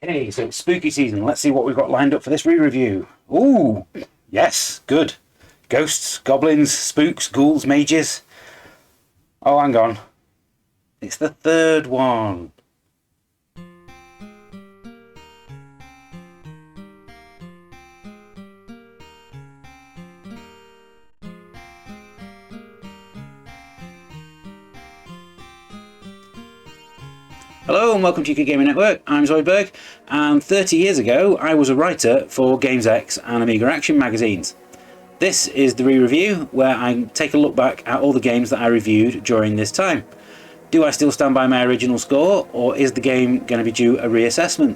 Okay, so it's spooky season. Let's see what we've got lined up for this re-review. Ooh, yes, good. Ghosts, goblins, spooks, ghouls, mages. Oh, hang on. It's the third one. Hello and welcome to UK Gaming Network. I'm Zoidberg, and 30 years ago I was a writer for Games X and Amiga Action magazines. This is the re-review where I take a look back at all the games that I reviewed during this time. Do I still stand by my original score, or is the game going to be due a reassessment?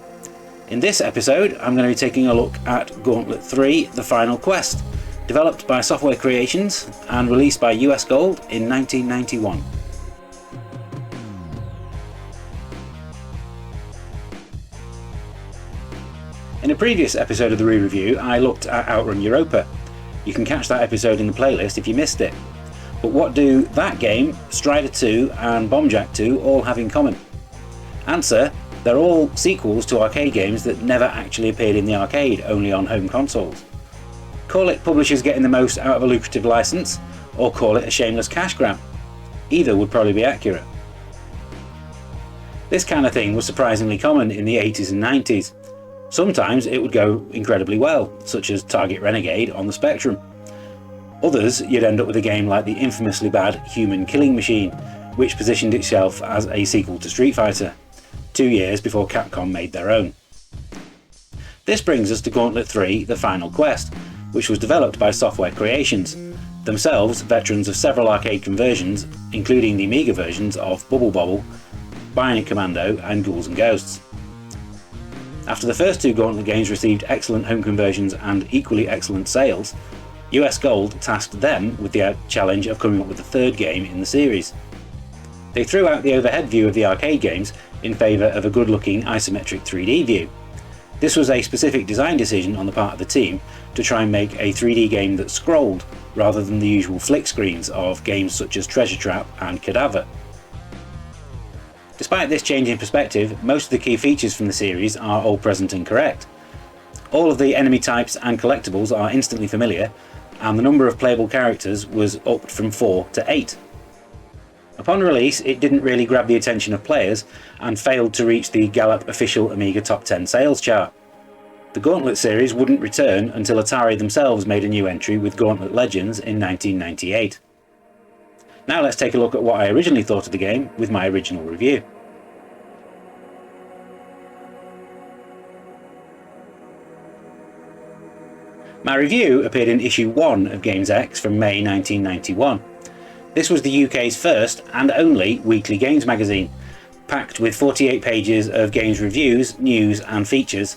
In this episode I'm going to be taking a look at Gauntlet 3 The Final Quest, developed by Software Creations and released by US Gold in 1991. In a previous episode of the re-review, I looked at Outrun Europa. You can catch that episode in the playlist if you missed it. But what do that game, Strider 2 and Bombjack 2 all have in common? Answer: they're all sequels to arcade games that never actually appeared in the arcade, only on home consoles. Call it publishers getting the most out of a lucrative license, or call it a shameless cash grab. Either would probably be accurate. This kind of thing was surprisingly common in the 80s and 90s. Sometimes it would go incredibly well, such as Target Renegade on the Spectrum. Others, you'd end up with a game like the infamously bad Human Killing Machine, which positioned itself as a sequel to Street Fighter, 2 years before Capcom made their own. This brings us to Gauntlet 3 The Final Quest, which was developed by Software Creations, themselves veterans of several arcade conversions, including the Amiga versions of Bubble Bobble, Bionic Commando and Ghouls and Ghosts. After the first two Gauntlet games received excellent home conversions and equally excellent sales, US Gold tasked them with the challenge of coming up with a third game in the series. They threw out the overhead view of the arcade games in favour of a good-looking isometric 3D view. This was a specific design decision on the part of the team to try and make a 3D game that scrolled, rather than the usual flick screens of games such as Treasure Trap and Cadaver. Despite this change in perspective, most of the key features from the series are all present and correct. All of the enemy types and collectibles are instantly familiar, and the number of playable characters was upped from 4 to 8. Upon release, it didn't really grab the attention of players and failed to reach the Gallup official Amiga Top 10 sales chart. The Gauntlet series wouldn't return until Atari themselves made a new entry with Gauntlet Legends in 1998. Now let's take a look at what I originally thought of the game with my original review. My review appeared in issue 1 of Games X from May 1991. This was the UK's first and only weekly games magazine, packed with 48 pages of games reviews, news and features,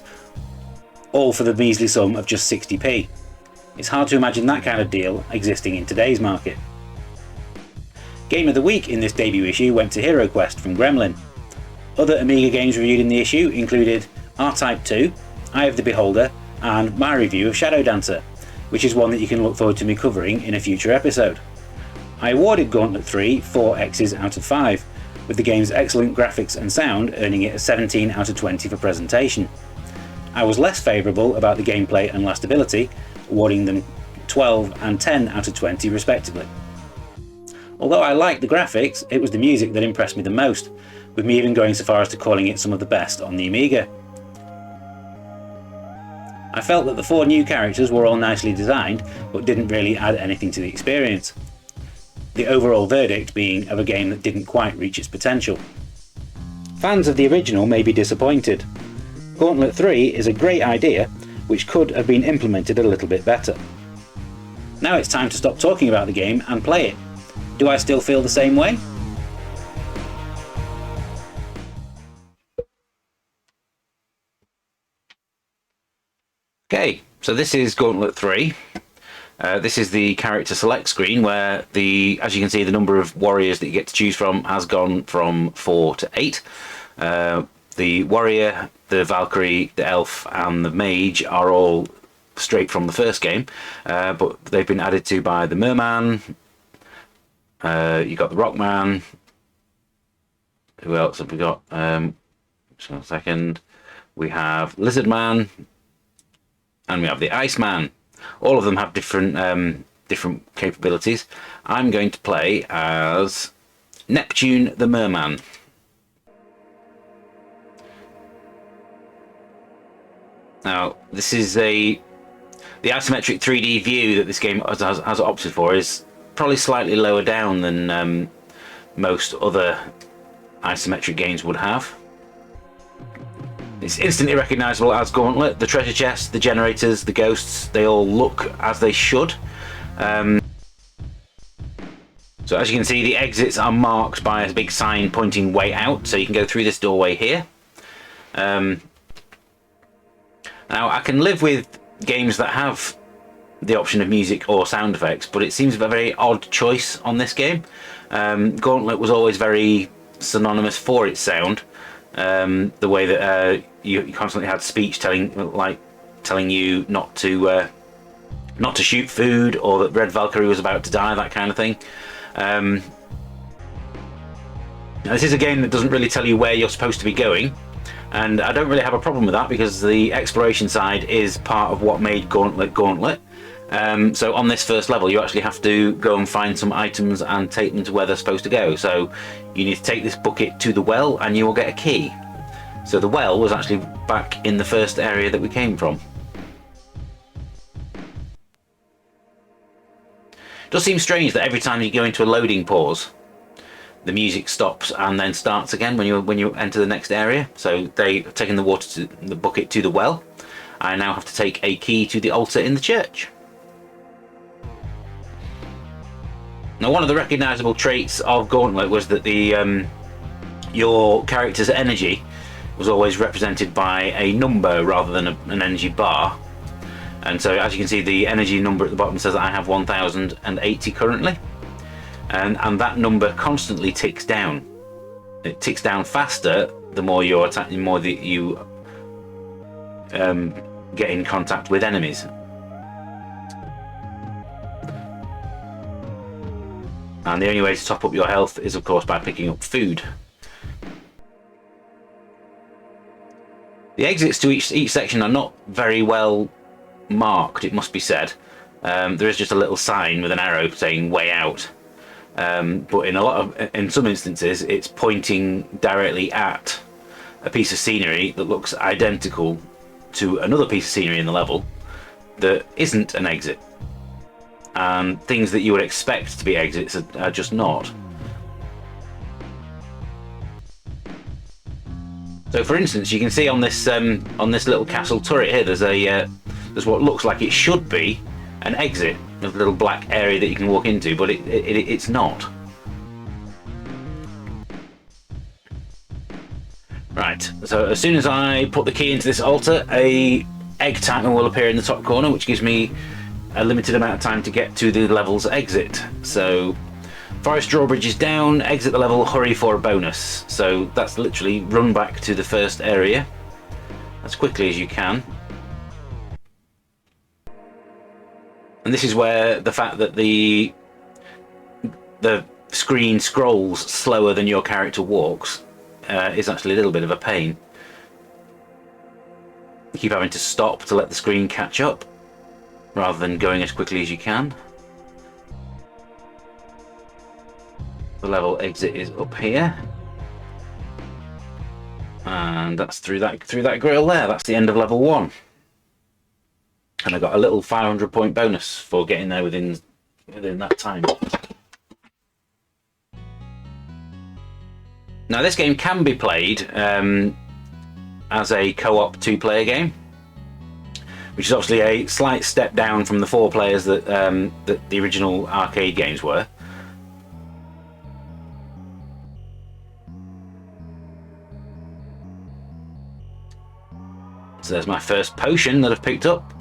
all for the measly sum of just 60p. It's hard to imagine that kind of deal existing in today's market. Game of the Week in this debut issue went to Hero Quest from Gremlin. Other Amiga games reviewed in the issue included R-Type 2, Eye of the Beholder, and my review of Shadow Dancer, which is one that you can look forward to me covering in a future episode. I awarded Gauntlet 3 4 X's out of 5, with the game's excellent graphics and sound earning it a 17 out of 20 for presentation. I was less favourable about the gameplay and lastability, awarding them 12 and 10 out of 20 respectively. Although I liked the graphics, it was the music that impressed me the most, with me even going so far as to calling it some of the best on the Amiga. I felt that the 4 new characters were all nicely designed, but didn't really add anything to the experience. The overall verdict being of a game that didn't quite reach its potential. Fans of the original may be disappointed. Gauntlet 3 is a great idea, which could have been implemented a little bit better. Now it's time to stop talking about the game and play it. Do I still feel the same way? Okay, so this is Gauntlet 3. This is the character select screen where as you can see, the number of warriors that you get to choose from has gone from 4 to 8. The warrior, the Valkyrie, the elf and the mage are all straight from the first game, but they've been added to by the merman. You got the Rockman. Who else have we got? Just a second. we have Lizard Man, and we have the Iceman. All of them have different different capabilities. I'm going to play as Neptune the Merman. Now, this is the isometric 3D view that this game has opted for is probably slightly lower down than most other isometric games would have. It's instantly recognisable as Gauntlet. The treasure chests, the generators, the ghosts, they all look as they should. So as you can see, the exits are marked by a big sign pointing way out, so you can go through this doorway here. Now, I can live with games that have the option of music or sound effects, but it seems a very odd choice on this game. Gauntlet was always very synonymous for its sound. The way that you constantly had speech telling you not to shoot food, or that Red Valkyrie was about to die, that kind of thing. Now this is a game that doesn't really tell you where you're supposed to be going, and I don't really have a problem with that because the exploration side is part of what made Gauntlet Gauntlet. So on this first level you actually have to go and find some items and take them to where they're supposed to go. So you need to take this bucket to the well and you will get a key. So the well was actually back in the first area that we came from. It does seem strange that every time you go into a loading pause, the music stops and then starts again when you enter the next area. So they've taken the bucket to the well. I now have to take a key to the altar in the church. Now, one of the recognisable traits of Gauntlet was that your character's energy was always represented by a number rather than an energy bar. And so, as you can see, the energy number at the bottom says that I have 1080 currently, and that number constantly ticks down. It ticks down faster the more you're attacking, the more that you get in contact with enemies. And the only way to top up your health is, of course, by picking up food. The exits to each section are not very well marked, it must be said. There is just a little sign with an arrow saying "way out," but in some instances, it's pointing directly at a piece of scenery that looks identical to another piece of scenery in the level that isn't an exit. And things that you would expect to be exits are just not. So, for instance, you can see on this little castle turret here, there's what looks like it should be an exit, a little black area that you can walk into, but it's not. Right. So as soon as I put the key into this altar, a egg timer will appear in the top corner, which gives me a limited amount of time to get to the level's exit. So forest drawbridge is down, exit the level, hurry for a bonus. So that's literally run back to the first area as quickly as you can. And this is where the fact that the screen scrolls slower than your character walks is actually a little bit of a pain. You keep having to stop to let the screen catch up, rather than going as quickly as you can. The level exit is up here, and that's through that grill there. That's the end of level 1, and I got a little 500 point bonus for getting there within that time. Now, this game can be played as a co-op 2-player game, which is obviously a slight step down from the 4 players that the original arcade games were. So there's my first potion that I've picked up.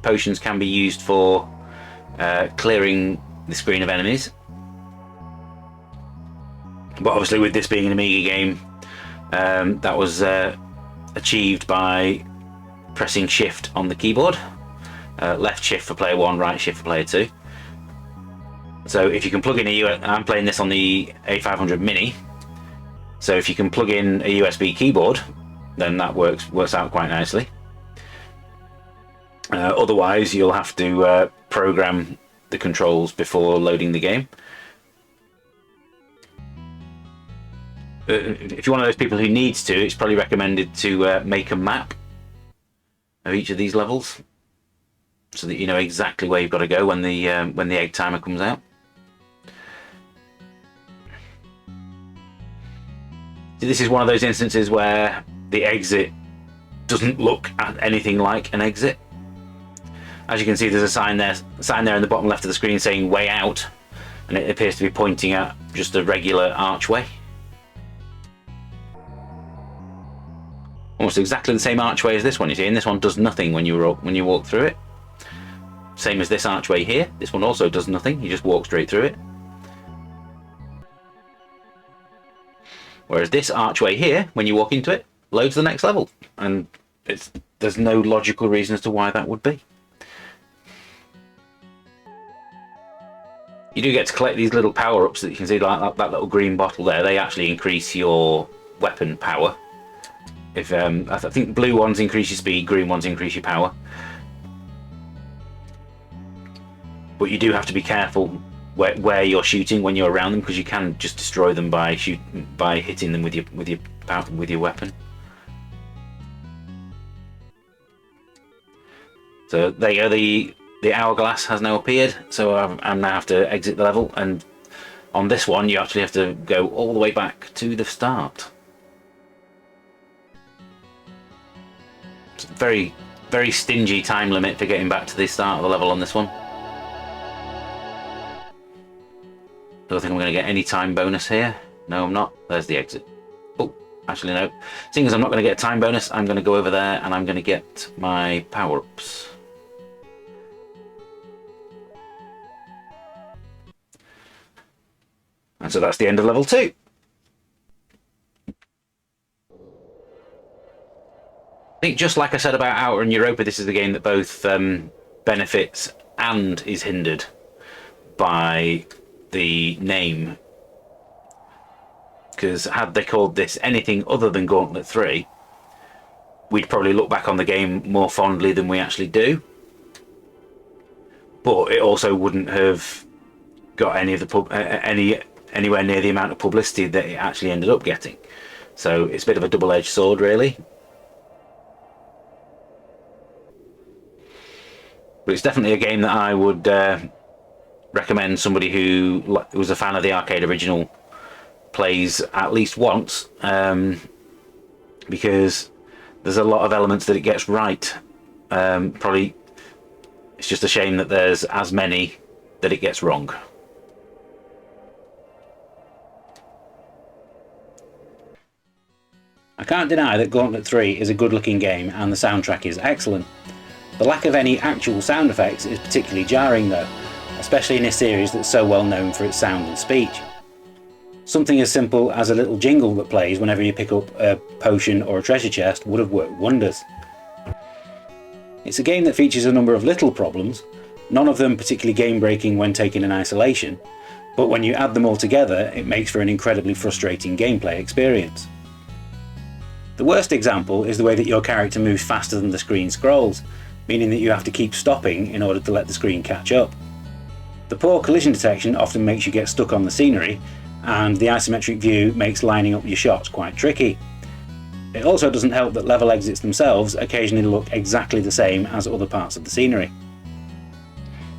Potions can be used for clearing the screen of enemies. But obviously, with this being an Amiga game, that was achieved by pressing shift on the keyboard. Left shift for player 1, right shift for player 2. So if you can plug in I'm playing this on the A500 Mini, so if you can plug in a USB keyboard, then that works out quite nicely. Otherwise, you'll have to program the controls before loading the game. If you're one of those people who needs to, it's probably recommended to make a map of each of these levels, so that you know exactly where you've got to go when the egg timer comes out. This is one of those instances where the exit doesn't look at anything like an exit. As you can see, there's a sign there in the bottom left of the screen saying "way out," and it appears to be pointing at just a regular archway. Almost exactly the same archway as this one, you see, and this one does nothing when you walk through it. Same as this archway here. This one also does nothing, you just walk straight through it. Whereas this archway here, when you walk into it, loads the next level, and there's no logical reason as to why that would be. You do get to collect these little power-ups that you can see, like that little green bottle there. They actually increase your weapon power. If I think blue ones increase your speed, green ones increase your power. But you do have to be careful where you're shooting when you're around them, because you can just destroy them by hitting them with your weapon. So there you go. The hourglass has now appeared, so I now have to exit the level, and on this one you actually have to go all the way back to the start. It's a very, very stingy time limit for getting back to the start of the level on this one. Don't think I'm going to get any time bonus here. No, I'm not. There's the exit. Oh, actually no. Seeing as I'm not going to get a time bonus, I'm going to go over there and I'm going to get my power-ups. And so that's the end of level 2. I think just like I said about Outer and Europa, this is the game that both benefits and is hindered by the name. Because had they called this anything other than Gauntlet 3, we'd probably look back on the game more fondly than we actually do. But it also wouldn't have got any of the anywhere near the amount of publicity that it actually ended up getting. So it's a bit of a double-edged sword, really. But it's definitely a game that I would recommend somebody who was a fan of the arcade original plays at least once, because there's a lot of elements that it gets right. Probably it's just a shame that there's as many that it gets wrong. I can't deny that Gauntlet 3 is a good looking game and the soundtrack is excellent. The lack of any actual sound effects is particularly jarring though, especially in a series that's so well known for its sound and speech. Something as simple as a little jingle that plays whenever you pick up a potion or a treasure chest would have worked wonders. It's a game that features a number of little problems, none of them particularly game breaking when taken in isolation, but when you add them all together it makes for an incredibly frustrating gameplay experience. The worst example is the way that your character moves faster than the screen scrolls, meaning that you have to keep stopping in order to let the screen catch up. The poor collision detection often makes you get stuck on the scenery, and the isometric view makes lining up your shots quite tricky. It also doesn't help that level exits themselves occasionally look exactly the same as other parts of the scenery.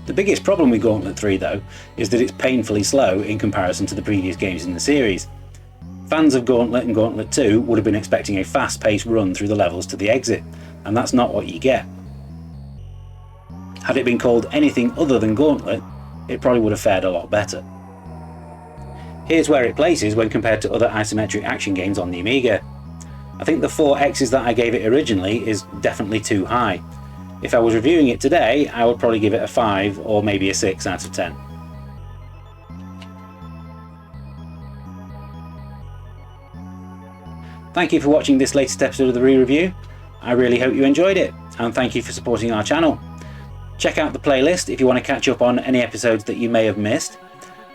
The biggest problem with Gauntlet 3 though is that it's painfully slow in comparison to the previous games in the series. Fans of Gauntlet and Gauntlet 2 would have been expecting a fast-paced run through the levels to the exit, and that's not what you get. Had it been called anything other than Gauntlet, it probably would have fared a lot better. Here's where it places when compared to other isometric action games on the Amiga. I think the 4 X's that I gave it originally is definitely too high. If I was reviewing it today, I would probably give it a 5 or maybe a 6 out of 10. Thank you for watching this latest episode of the re-review. I really hope you enjoyed it, and thank you for supporting our channel. Check out the playlist if you want to catch up on any episodes that you may have missed,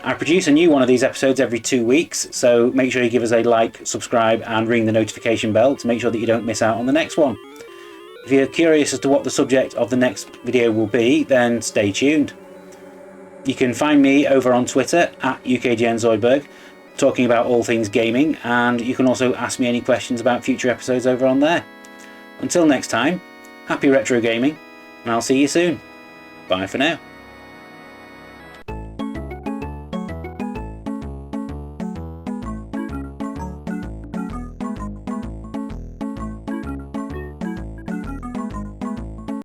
I produce a new one of these episodes every 2 weeks, so make sure you give us a like, subscribe and ring the notification bell to make sure that you don't miss out on the next one. If you're curious as to what the subject of the next video will be, then stay tuned. You can find me over on Twitter at UKGNZoidberg, talking about all things gaming, and you can also ask me any questions about future episodes over on there. Until next time, happy retro gaming, and I'll see you soon. Bye for now.